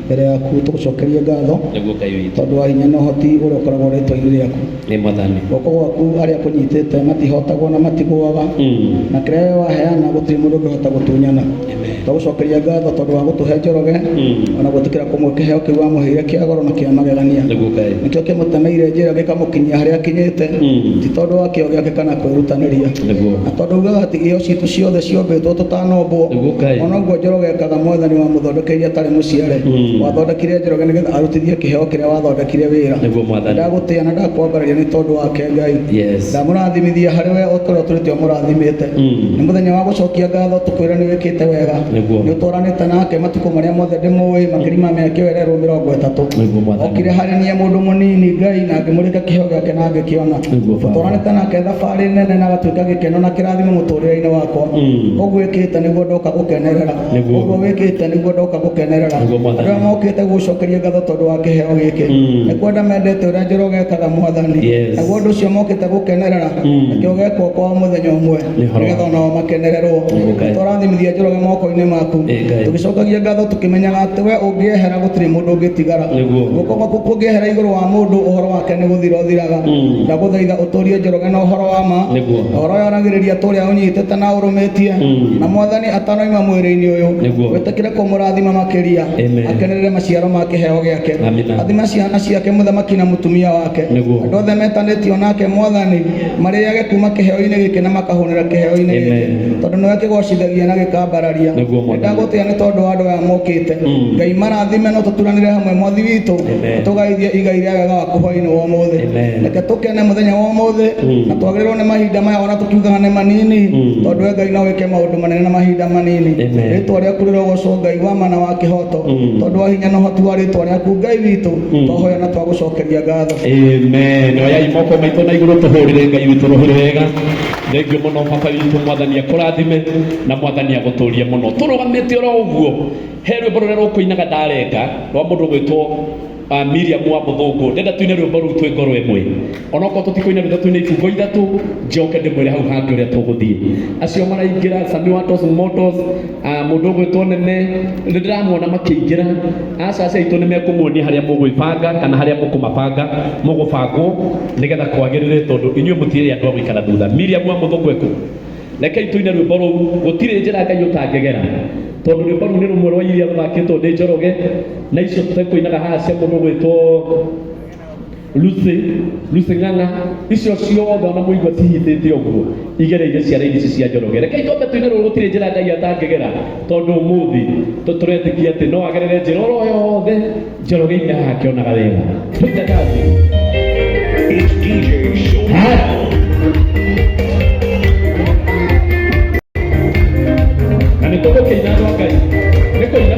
mbere yaku tugucokerie ngatho niguo Ngai witũ tondu wa hinya na ũhoti ũrĩa ũkoragwo rĩtwa-inĩ rĩaku. nĩ Mwathani. Guoko gwaku arĩa kũnyitĩte matihotagwo na matigũaga, na kĩrĩa we waheana gũtirĩ mũndũ ũngĩhota gũtunyana. Tũgucokeria ngatho tondũ wa gũtũhe Njoroge ona gwĩtĩkĩra kũmwe kĩheo kĩu wamũheire kĩa goro na kĩa magegania, nĩkĩo kĩmũtemeire njĩra gĩkamũkinyia harĩa akinyĩte, ti tondũ wa kĩo gĩake kana kwĩrutanĩria, na tondũ ugaga atĩ iheo citũ ciothe ciombĩtwo tũtanombwo, ona ũguo Njoroge ekaga Mwathani wa mũthondekeire atarĩ mũciare. Wathondekire Njoroge nĩgetha arutithie kĩheo kĩrĩa wathondekire wĩra. Ndagũtĩa na ndakwambararia nĩ tondũ wake Ngai. Ndamũrathimithia harĩ we ũtũrĩa tũrĩte ũmũrathimĩte. Nĩ mũthenya wa gũcokia ngatho tũkwĩra nĩ wĩkĩte wega, nĩ ũtwaranĩte nake matukũ marĩa mothe ndĩmũĩ makĩria ma mĩaka ĩrerwo 30. Okire harĩ niĩ mũndũ mũnini Ngai na ngĩmũrĩka kĩheo gĩake na ngĩkĩona. Twaranĩte nake thabarĩ nene na agatuĩka gĩkeno na kĩrathimo mũtũrĩre-inĩ wakwa. Ũguo wĩkĩte nĩguo ndoka gũkenerera, ũguo wĩkĩte nĩguo ndoka gũkenerera. Andũ arĩa mokĩte gũcokeria ngatho tondũ wa kĩheo gĩkĩ nĩ kwenda mendete ũrĩa Njoroge ekaga Mwathani, naguo ũndũ ũcio mokĩte gũkenerera, nakĩo gekwo kwa mũthenya ũmwe nĩgetha onao makenererwo. Tũrathimithia Njoroge moko-inĩ maku, tũgĩcokagia ngatho tũkĩmenyaga atĩ we ũngĩehera gũtirĩ mũndũ ũngĩtigara. Guoko gwaku kũngĩehera igũrũ wa mũndũ ũhoro wake nĩ gũthira ũthiraga. Ndagũthaitha ũtũrie Njoroge na ũhoro wa ma, ũhoro yaragĩrĩria tũrĩa ũnyitĩte na ũrũmĩtie, na Mwathani atanoima mwĩrĩ-inĩ ũyũ wĩtĩkĩre kũmũrathima makĩria, akenerere maciaro ma kĩheo gĩake, athima ciana ciake mũthamaki na mũtumia wake, andũ othe metanĩtio nake Mwathani marĩage kuma kĩheo-inĩ gĩkĩ na makahũnĩra kĩheo-inĩ gĩkĩ, tondũ nĩwe kĩgocithagia na gĩkambararia. Ndagũtĩa nĩ tondũ wa andũ aya mokĩte. Ngai marathime no tũturanĩre hamwe Mwathi witũ, tũgaithie igai rĩa wega waku hwaĩ-inĩ wa ũmũthĩ. Reke tũkene mũthenya wa ũmũthĩ na twagĩrĩrwo nĩ mahinda maya ona tũkiugaga nĩ manini, tondũ we Ngai no wĩke maũndũ manene na mahinda manini. Rĩtwa rĩaku rĩrogocwo Ngai wa ma na wa kĩhoto, tondũ wa hinya na ũhoti wa rĩtwa rĩaku Ngai witũ twahoya na twagũcokeria ngatho. Amen. Oyai moko maitũ na igũrũ tũhũrĩre Ngai witũ rũhĩ wega. Thengio mũno Baba witũ, Mwathani akũrathime na Mwathani agũtũrie mũno. Tũrũgamĩte oro ũguo he rwĩmbo rũrĩa rũkũinaga ndarenga rwa mũndũ gwĩtwo Miriam wa Mũthũngũ. Ndenda tuine rwĩmbo rũu twĩ ngoro ĩmwe, onokorwo tũtikũina rwĩmbo tuine ibungo ithatũ, njoke ndĩmwĩre hau hangĩ ũrĩa tũgũthiĩ. Acio maraingĩra Sami wa Tos Motos, mũndũ gwĩtwo Nene nĩndĩramuona makĩingĩra. Aca aitũ nĩmekũmuonia harĩa mũgwĩbanga kana harĩa mũkũmabanga mũgũbangwo nĩgetha kwagĩrĩre, tondũ inyuĩ mũtirĩ andũ a gũikara thutha. Miriam wa Mũthũngũ eko, rekei tuine rwĩmbo rũu, gũtirĩ njĩra Ngai ũtangĩgera, tondũ rwĩmbo rũu nĩ rũmwe rwa iria rũthakĩtwo nĩ Njoroge, na icio tũtekũinaga haha cia mũndũ gwĩtwo Lucy Ng'ang'a, icio ciothe ona mũigua cihitĩte ũguo igereire ciara-inĩ ici cia Njoroge. Rekei twambe tuine rũrũ, gũtirĩ njĩra Ngai atangĩgera, tondũ ũmũthĩ tũretĩkia atĩ no agerere njĩra oro yothe Njoroge-inĩ haha akĩonaga wega. Tũite kazi. It's DJ Showdown. Na nĩ tũgũkĩina andũ a Ngai, nĩ kũina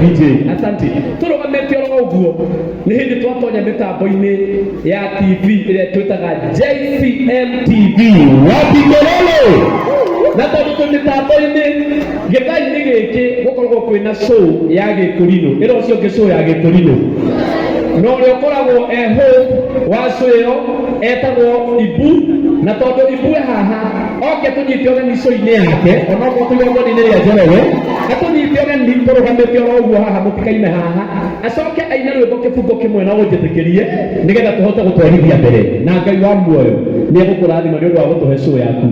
DJ. Asante. Turugamete oro uguo. Ni hindi twatonya mitambo-ini ya TV ile twitaga JCM TV. Wapi kelele? Na tondu tu mitambo-ini githai-ini giki gukoragwo kwina show ya Gikurino. Iro cio ngi show ya Gikurino. No uri ukoragwo eho wa show iyo etagwo Ibu. Na tondu Ibu haha oke tunyite organization-ini yake onokorwo tuyongoni-ini ria Njoroge atunyite organization turugamete oro uguo haha mutikaime haha acoke aine rwimbo kifungo kimwe na unjitikirie nigetha tuhote gutwarithia mbere na Ngai wa muoyo ni egukurathima ni undu wa gutuhe show yaku.